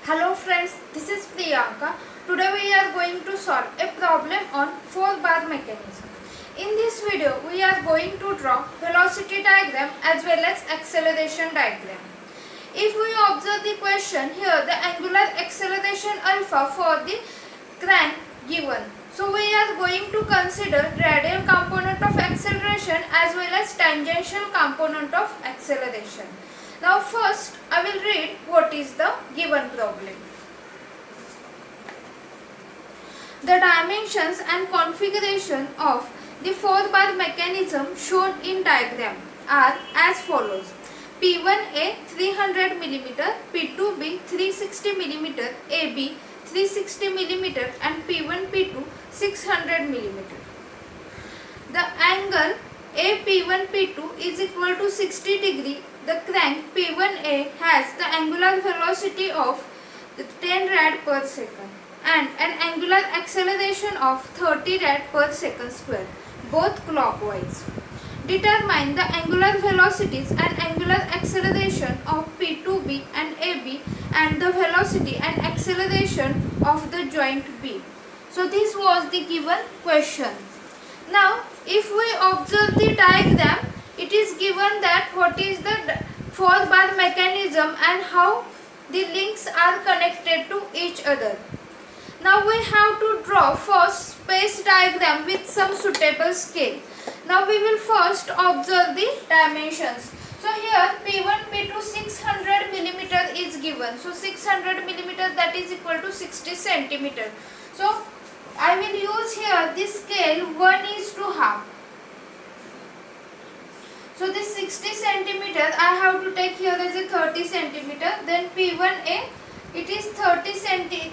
Hello friends, this is Priyanka. Today we are going to solve a problem on 4-bar mechanism. In this video we are going to draw velocity diagram as well as acceleration diagram. If we observe the question here, the angular acceleration alpha for the crank given. So we are going to consider radial component of acceleration as well as tangential component of acceleration. Now first I will read what is the given problem. The dimensions and configuration of the 4-bar mechanism shown in diagram are as follows. P1A 300 mm, P2B 360 mm, AB 360 mm and P1 P2 600 mm. The angle AP1 P2 is equal to 60 degree. The crank P1A has the angular velocity of 10 rad per second and an angular acceleration of 30 rad per second square, both clockwise. Determine the angular velocities and angular acceleration of P2B and AB and the velocity and acceleration of the joint B. So this was the given question. Now if we observe the diagram, it is given that what is the 4-bar mechanism and how the links are connected to each other. Now we have to draw first space diagram with some suitable scale. Now we will first observe the dimensions. So here P1 P2 600 mm is given. So 600 mm, that is equal to 60 cm. So I will use here this scale 1:2. So this 60 cm I have to take here as a 30 cm. Then P1A, it is 30 cm,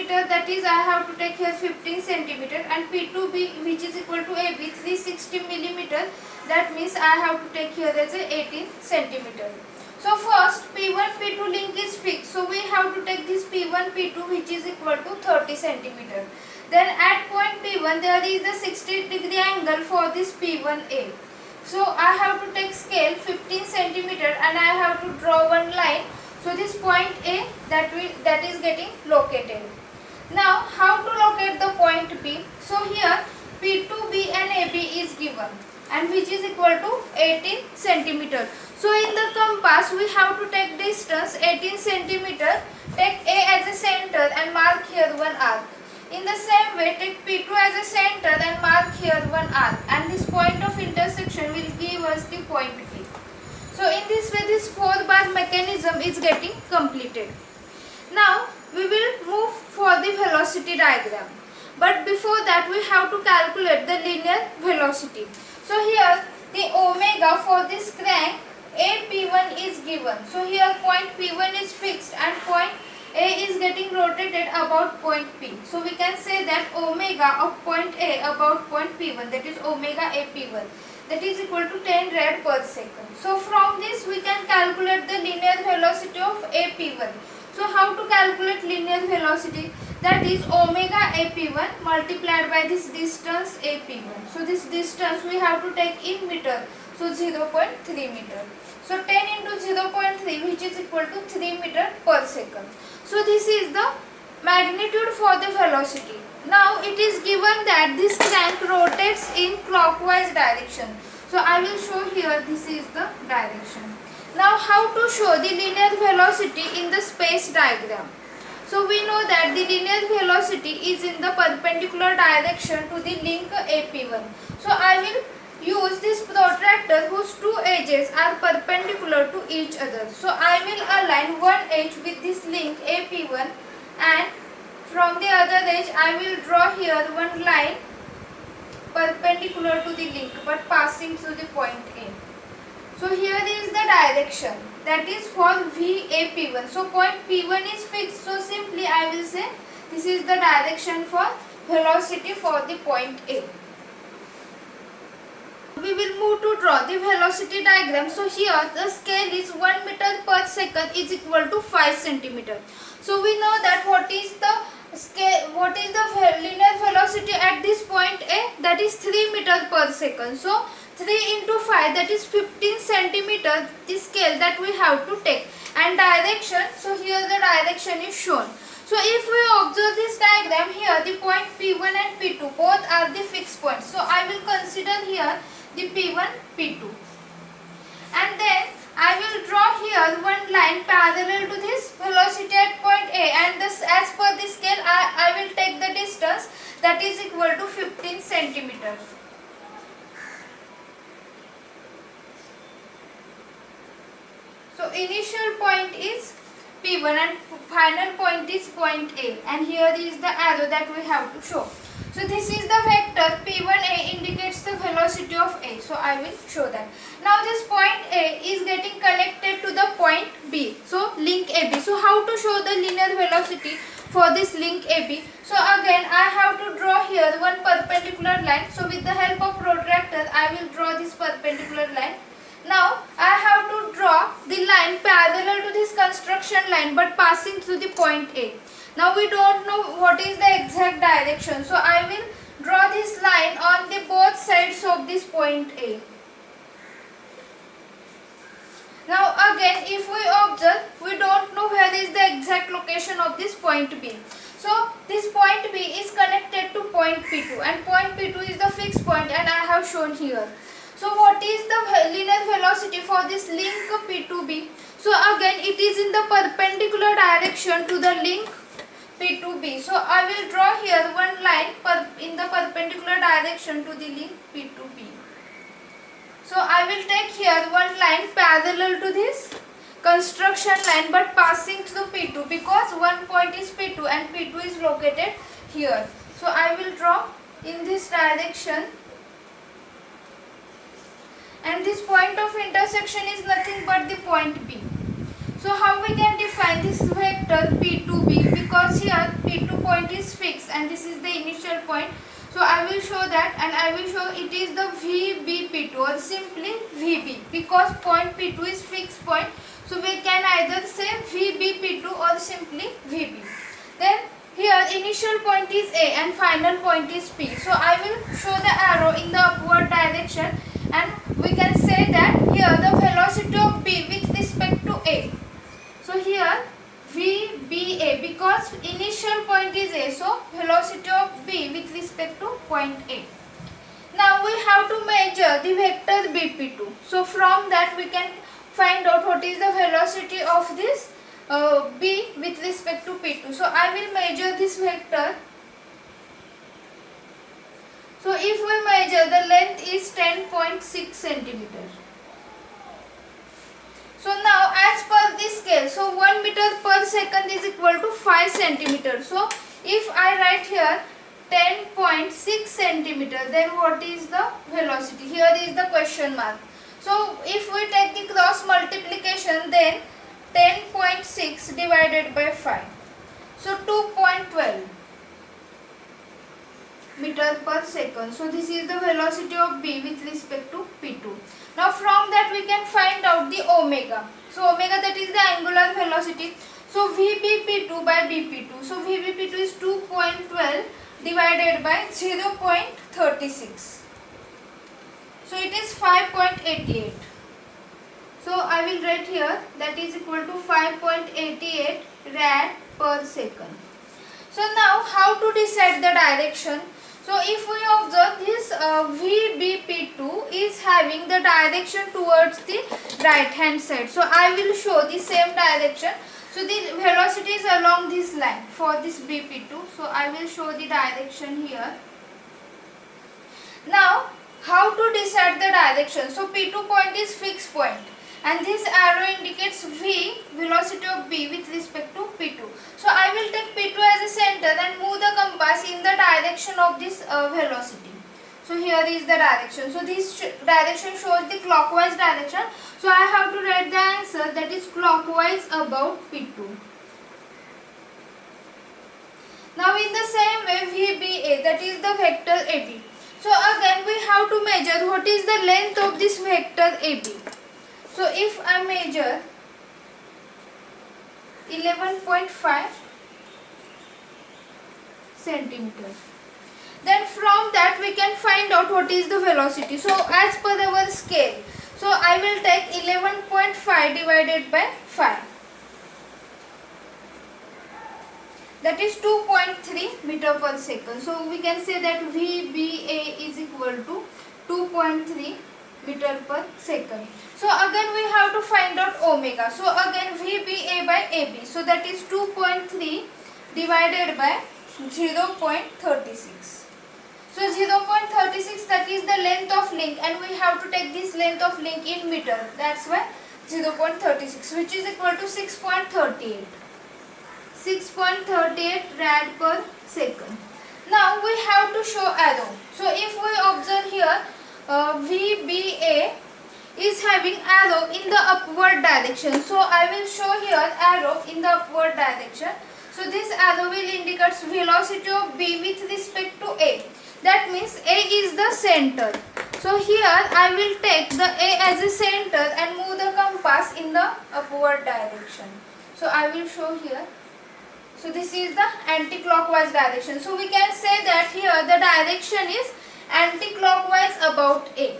that is I have to take here 15 cm, and P2B, which is equal to AB 360 mm, that means I have to take here as a 18 cm. So first P1 P2 link is fixed, so we have to take this P1 P2 which is equal to 30 cm. Then at point P1 there is the 60 degree angle for this P1A. So I have to take scale 15 cm and I have to draw one line. So this point A that is getting located. Now how to locate the point B? So here P2B and AB is given and which is equal to 18 cm. So in the compass we have to take distance 18 cm, take A as a center and mark here one arc. In the same way, take P2 as a center and mark here one arc, and this point of intersection will give us the point P. So in this way this 4-bar mechanism is getting completed. Now we will move for the velocity diagram. But before that we have to calculate the linear velocity. So here the omega for this crank AP1 is given. So here point P1 is fixed and point A is getting rotated about point P. So we can say that omega of point A about point P1, that is omega AP1, that is equal to 10 rad per second. So from this we can calculate the linear velocity of AP1. So how to calculate linear velocity? That is omega AP1 multiplied by this distance AP1. So this distance we have to take in meter. So 0.3 meter. So 10 into 0.3 which is equal to 3 meter per second. So this is the magnitude for the velocity. Now it is given that this crank rotates in clockwise direction. So I will show here, this is the direction. Now how to show the linear velocity in the space diagram? So we know that the linear velocity is in the perpendicular direction to the link AP1. So I will use this protractor whose two edges are perpendicular to each other. So I will align one edge with this link AP1 and from the other edge I will draw here one line perpendicular to the link but passing through the point A. So here is the direction, that is for VAP1. So point P1 is fixed, so simply I will say this is the direction for velocity for the point A. We will move to draw the velocity diagram. So here the scale is 1 meter per second is equal to 5 centimeter. So we know that what is the linear velocity at this point A, that is 3 meter per second. So 3 into 5, that is 15 centimeter, the scale that we have to take. And direction, so here the direction is shown. So if we observe this diagram, here the point P1 and P2 both are the fixed points. So I will consider here the P1, P2. And then I will draw here one line parallel to this velocity at point A, and this, as per the scale I will take the distance, that is equal to 15 centimeters. So initial point is P1 and final point is point A, and here is the arrow that we have to show. So this is the vector P1A indicates the velocity of A. So I will show that. Now this point A is getting connected to the point B. So link AB. So how to show the linear velocity for this link AB? So again I have to draw here one perpendicular line. So with the help of protractor I will draw this perpendicular line. Now I have to draw the line parallel to this construction line but passing through the point A. Now we don't know what is the exact direction. So I will draw this line on the both sides of this point A. Now again if we observe, we don't know where is the exact location of this point B. So this point B is connected to point P2, and point P2 is the fixed point, and I have shown here. So what is the linear velocity for this link P2B? So again it is in the perpendicular direction to the link P2B. So I will draw here one line in the perpendicular direction to the link P2B. So I will take here one line parallel to this construction line but passing through P2, because one point is P2 and P2 is located here. So I will draw in this direction. And this point of intersection is nothing but the point B. So how we can define this vector P2B, because here P2 point is fixed and this is the initial point. So I will show that, and I will show it is the VBP2 or simply VB, because point P2 is fixed point. So we can either say VBP2 or simply VB. Then here initial point is A and final point is P. So I will show the arrow in the upward direction, and we can say that here the velocity of B with respect to A. So here VBA, because initial point is A, so velocity of B with respect to point A. Now we have to measure the vector BP2. So from that we can find out what is the velocity of this B with respect to P2. So I will measure this vector. So if we measure, the length is 10.6 centimeters. So now as per this scale, so 1 meter per second is equal to 5 centimeters. So if I write here 10.6 centimeters, then what is the velocity? Here is the question mark. So if we take the cross multiplication, then 10.6 divided by 5. So 2.12 meter per second. So this is the velocity of B with respect to P2. Now from that we can find out the omega. So omega, that is the angular velocity. So VBP2 by BP2. So VBP2 is 2.12 divided by 0.36. So it is 5.88. So I will write here that is equal to 5.88 rad per second. So now how to decide the direction? So if we observe this VBP2 is having the direction towards the right hand side. So I will show the same direction. So the velocity is along this line for this BP2. So I will show the direction here. Now how to decide the direction? So P2 point is fixed point, and this arrow indicates V, velocity of B with respect to P2. So I will take P2 as a center and move the compass in the direction of this velocity. So here is the direction. So this direction shows the clockwise direction. So I have to write the answer, that is clockwise about P2. Now in the same way VBA, that is the vector AB. So again we have to measure what is the length of this vector AB. So if I measure 11.5 centimeters. Then from that we can find out what is the velocity. So as per our scale, so I will take 11.5 divided by 5. That is 2.3 meter per second. So we can say that VBA is equal to 2.3 meter per second. So again we have to find out omega. So again VBA by AB. So that is 2.3 divided by 0.36. So 0.36, that is the length of link, and we have to take this length of link in meter. That's why 0.36, which is equal to 6.38. 6.38 rad per second. Now we have to show arrow. So if we observe here, VBA is having arrow in the upward direction. So I will show here arrow in the upward direction. So this arrow will indicate velocity of B with respect to A. That means A is the center. So here I will take the A as a center and move the compass in the upward direction. So I will show here. So this is the anti-clockwise direction. So we can say that here the direction is anti-clockwise about A.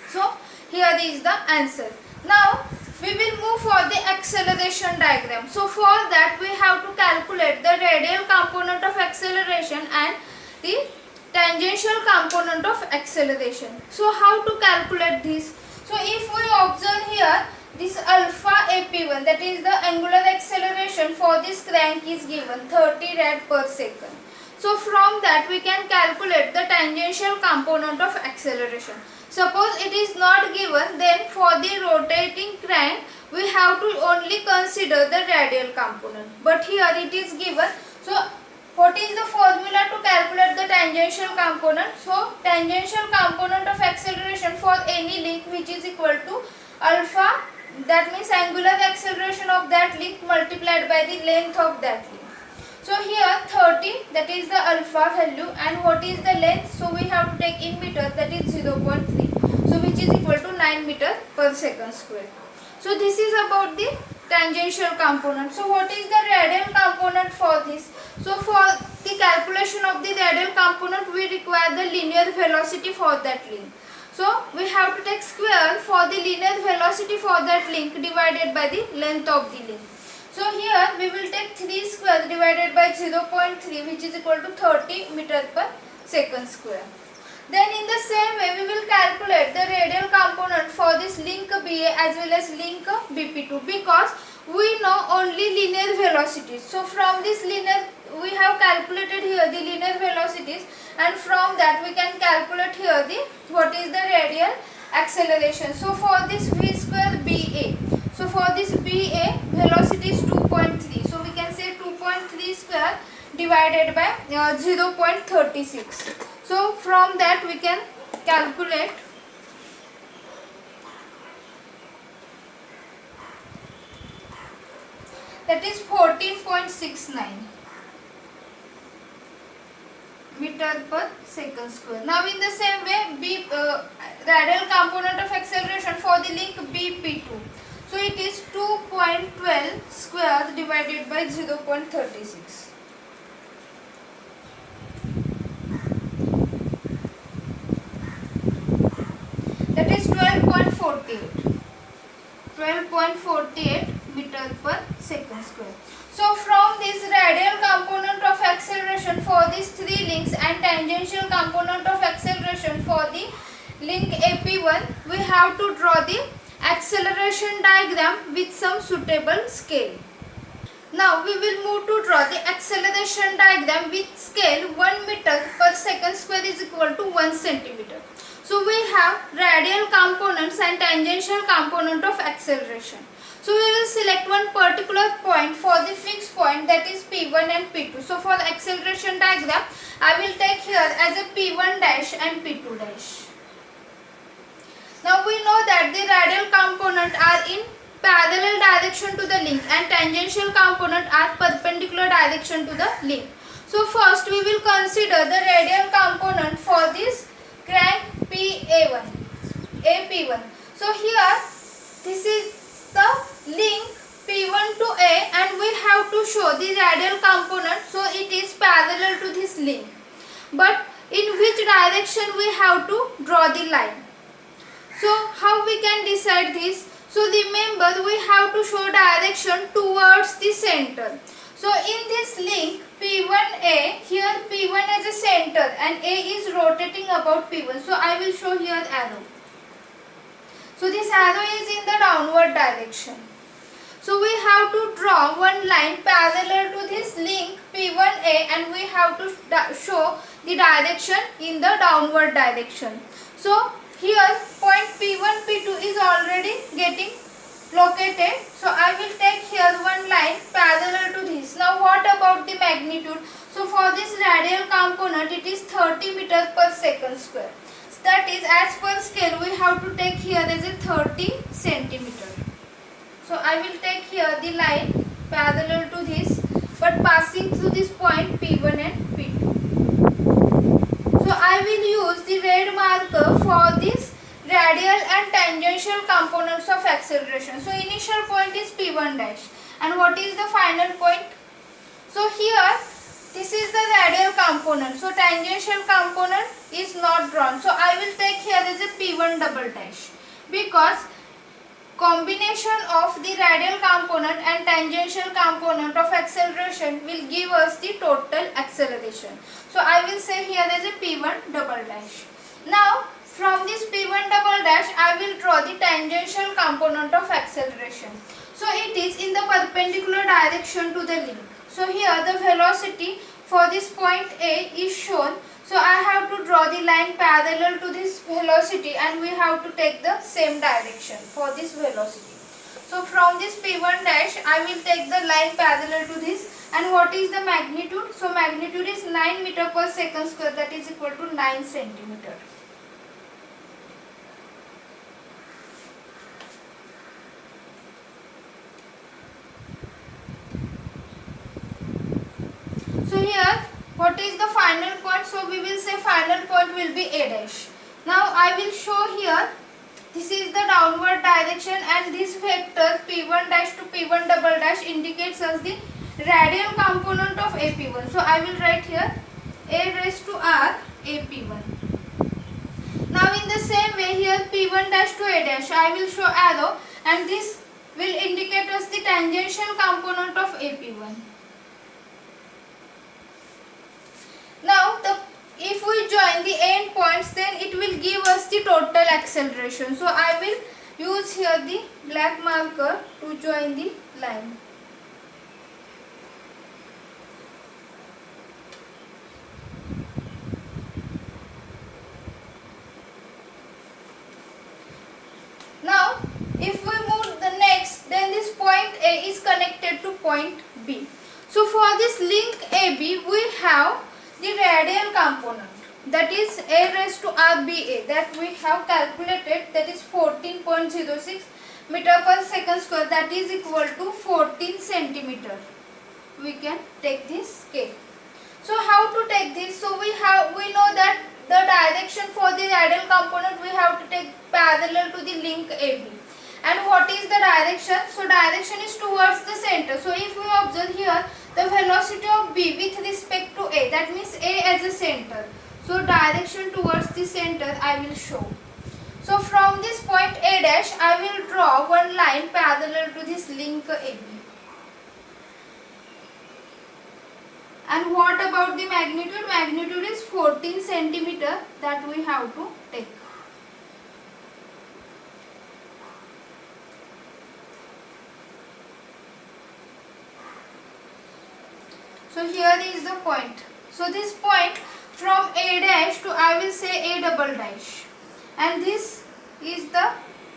So here is the answer. Now we will move for the acceleration diagram. So for that we have to calculate the radial component of acceleration and the tangential component of acceleration. So how to calculate this? So if we observe here, this alpha AP1, that is the angular acceleration for this crank, is given 30 rad per second. So from that we can calculate the tangential component of acceleration. Suppose it is not given, then for the rotating crank we have to only consider the radial component. But here it is given. So what is the formula to calculate the tangential component? So tangential component of acceleration for any link, which is equal to alpha, that means angular acceleration of that link multiplied by the length of that link. So here 30, that is the alpha value, and what is the length? So we have to take in meter, that is 0.3. So which is equal to 9 meter per second square. So this is about the tangential component. So what is the radial component for this? So for the calculation of the radial component we require the linear velocity for that link. So we have to take square for the linear velocity for that link divided by the length of the link. So here we will take 3 square divided by 0.3, which is equal to 30 meter per second square. Then in the same way we will calculate the radial component for this link BA as well as link BP2, because we know only linear velocities. So from this linear we have calculated here the linear velocities, and from that we can calculate here the what is the radial acceleration. So for this V square BA, so for this BA velocity is 2.3. So we can say 2.3 square divided by 0.36. So from that we can calculate that is 14.69 meter per second square. Now in the same way radial component of acceleration for the link BP2. So it is 2.12 square divided by 0.36. That is 12.48. 12.48 meter per second square. So from this radial component of acceleration for these 3 links and tangential component of acceleration for the link AP1, we have to draw the acceleration diagram with some suitable scale. Now we will move to draw the acceleration diagram with scale 1 meter per second square is equal to 1 centimeter. So we have radial components and tangential component of acceleration. So we will select one particular point for the fixed point, that is P1 and P2. So for the acceleration diagram I will take here as a P1 dash and P2 dash. Now we know that the radial component are in parallel direction to the link and tangential component are perpendicular direction to the link. So first we will consider the radial component for this crank PA1, AP1. So here this is the link P1 to A and we have to show the radial component, so it is parallel to this link. but in which direction we have to draw the line. So how we can decide this? So remember, we have to show direction towards the center. So in this link P1A, here P1 is a center and A is rotating about P1. So I will show here arrow. So this arrow is in the downward direction. So we have to draw one line parallel to this link P1A and we have to show the direction in the downward direction. So here point P1, P2 is already getting located. So I will take here one line parallel to this. Now what about the magnitude? So for this radial component, it is 30 meter per second square. So that is, as per scale, we have to take here as a 30 centimeter. So I will take here the line parallel to this, but passing through this point P1 and P2. So I will use the red marker for this radial and tangential components of acceleration. So initial point is P1 dash. And what is the final point? So here this is the radial component. So tangential component is not drawn. So I will take here as a P1 double dash, because combination of the radial component and tangential component of acceleration will give us the total acceleration. So I will say here as a P1 double dash. Now from this P1 double dash, I will draw the tangential component of acceleration. So it is in the perpendicular direction to the link. So here the velocity for this point A is shown. So I have to draw the line parallel to this velocity and we have to take the same direction for this velocity. So from this P1 dash, I will take the line parallel to this. And what is the magnitude? So magnitude is 9 meter per second square, that is equal to 9 centimeter. So here what is the final point? So we will say final point will be A dash. Now I will show here, this is the downward direction and this vector P1 dash to P1 double dash indicates us the radial component of AP1. So I will write here A raised to R AP1. Now in the same way here P1 dash to A dash, I will show arrow and this will indicate us the tangential component of AP1. Now if we join the end points, then it will give us the total acceleration. So I will use here the black marker to join the line. Now if we move the next, then this point A is connected to point B. So for this link AB, we have the radial component, that is A raised to RBA, that we have calculated, that is 14.06 meter per second square, that is equal to 14 centimeter. We can take this scale. So how to take this? So we know that the direction for the radial component we have to take parallel to the link AB. And what is the direction? So direction is towards the center. So if we observe here the velocity of B with respect to A, that means A as a center. So direction towards the center I will show. So from this point A dash, I will draw one line parallel to this link AB. And what about the magnitude? Magnitude is 14 centimeter that we have to take. So here is the point. So this point from A dash to, I will say, A double dash. And this is the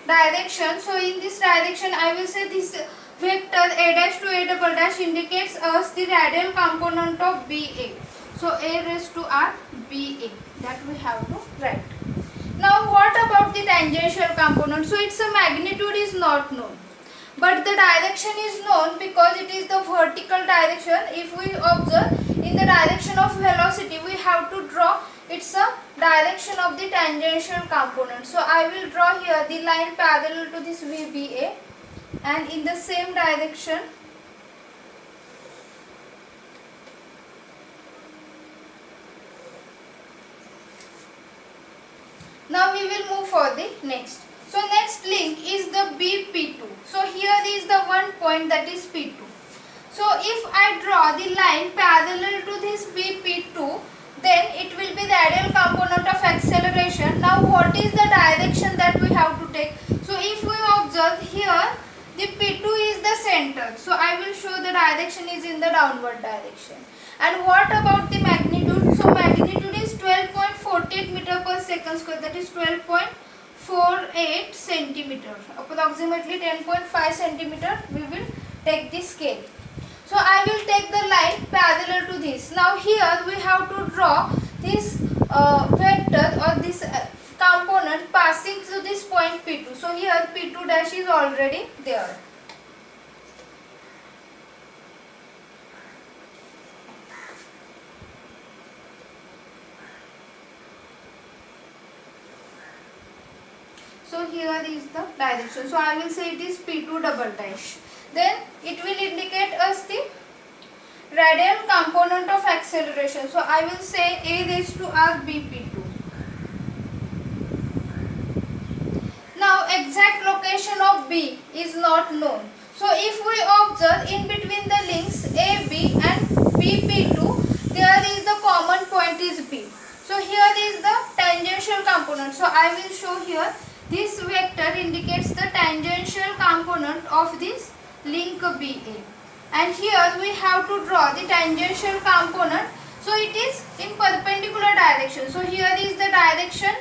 direction. So in this direction I will say this vector A dash to A double dash indicates us the radial component of BA. So A raised to R BA, that we have to write. Now what about the tangential component? So its magnitude is not known, but the direction is known because it is the vertical direction. If we observe in the direction of velocity, we have to draw its a direction of the tangential component. So I will draw here the line parallel to this VBA, and in the same direction Now we will move for the next. So next link is the BP2. So here is the one point, that is P2. So if I draw the line parallel to this BP2, then it will be the radial component of acceleration. Now what is the direction that we have to take? So if we observe here, the P2 is the center. So I will show the direction is in the downward direction. And what about the magnitude? So magnitude is 12.48 meter per second square, that is 12.48 centimeter, approximately 10.5 centimeter. We will take the scale. So I will take the line parallel to this. Now here we have to draw this vector or this component passing through this point P2. So here P2 dash is already there. So here is the direction. So I will say it is P2 double dash. Then it will indicate us the radial component of acceleration. So I will say A raised to R BP2. Now exact location of B is not known. So if we observe in between the links AB and BP2, there is the common point is B. So here is the tangential component. So I will show here, this vector indicates the tangential component of this link BA. And here we have to draw the tangential component. So it is in perpendicular direction. So here is the direction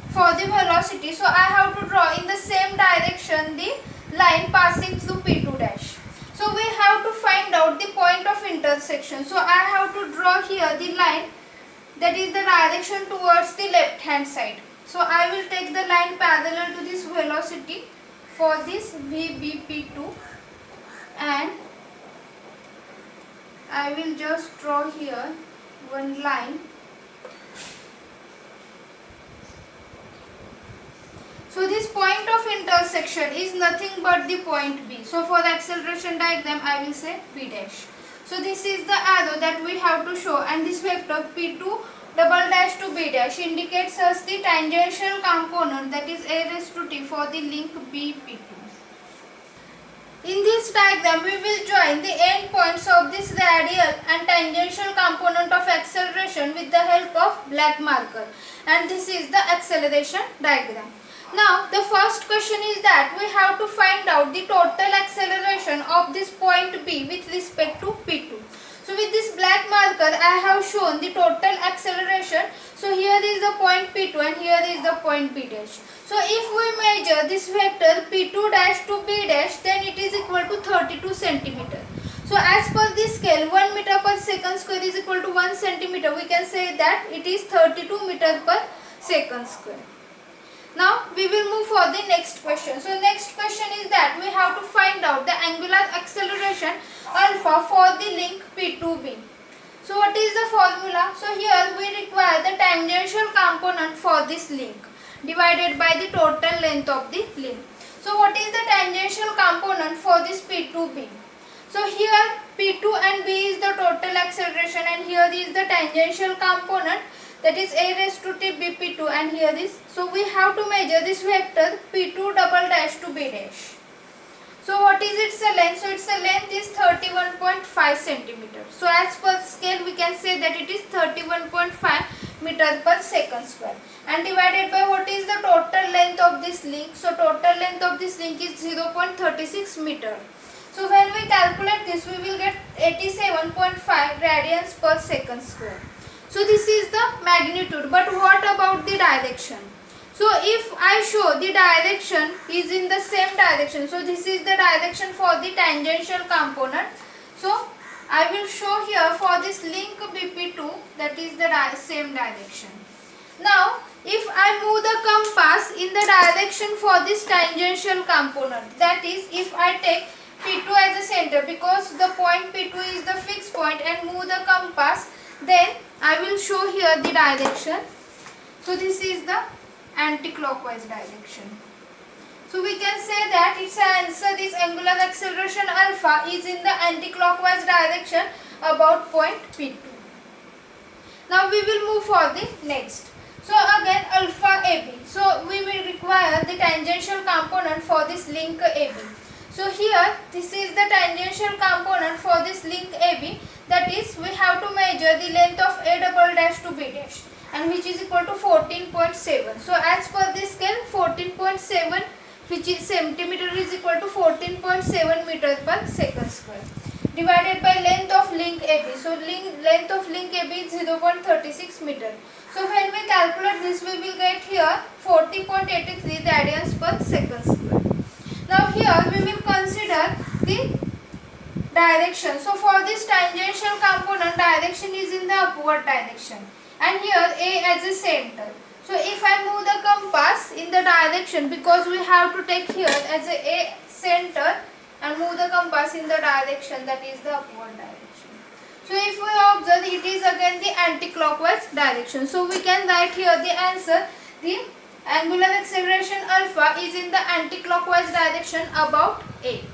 for the velocity. So I have to draw in the same direction the line passing through P2 dash. So we have to find out the point of intersection. So I have to draw here the line, that is the direction towards the left hand side. So I will take the line parallel to this velocity for this VBP2, and I will just draw here one line. So this point of intersection is nothing but the point B. So for the acceleration diagram I will say B dash. So this is the arrow that we have to show, and this vector P2 double dash to B dash indicates us the tangential component, that is A raised to T, for the link BP2. In this diagram we will join the end points of this radial and tangential component of acceleration with the help of black marker, and this is the acceleration diagram. Now the first question is that we have to find out the total acceleration of this point B with respect to P2. So with this black marker I have shown the total acceleration. So here is the point P2 and here is the point B dash. So if we measure this vector P2 dash to B dash, then it is equal to 32 centimeter. So as per this scale, 1 meter per second square is equal to 1 centimeter. We can say that it is 32 meter per second square. Now we will move for the next question. So next question is that we have to find out the angular acceleration alpha for the link P2B. So what is the formula? So here we require the tangential component for this link divided by the total length of the link. So what is the tangential component for this P2B? So here P2 and B is the total acceleration, and here is the tangential component, that is A raised to T BP2, and here is. So we have to measure this vector P2 double dash to B dash. So what is its length? So its length is 31.5 centimeter. So as per scale we can say that it is 31.5 meter per second square, and divided by what is the total length of this link. So total length of this link is 0.36 meter. So when we calculate this, we will get 87.5 radians per second square. So this is the magnitude, but what about the direction? So if I show the direction is in the same direction, so this is the direction for the tangential component. So I will show here for this link BP2, that is the same direction. Now if I move the compass in the direction for this tangential component, that is if I take P2 as a center, because the point P2 is the fixed point, and move the compass, then I will show here the direction. So this is the anti-clockwise direction. So we can say that its answer, this angular acceleration alpha, is in the anti-clockwise direction about point P2. Now we will move for the next. So again alpha AB. So we will require the tangential component for this link AB. So here this is the tangential component for this link AB, that is we have to measure the length of A double dash to B dash, and which is equal to 14.7. So as per this scale 14.7, which is centimeter, is equal to 14.7 meters per second square, divided by length of link AB. So length of link AB is 0.36 meter. So when we calculate this, we will get here 40.83 radians per second square. Now here we will consider the direction. So for this tangential component, direction is in the upward direction, and here A as a center. So if I move the compass in the direction, because we have to take here as a center and move the compass in the direction that is the upward direction. So if we observe, it is again the anti-clockwise direction. So we can write here the answer. The angular acceleration alpha is in the anti-clockwise direction about A.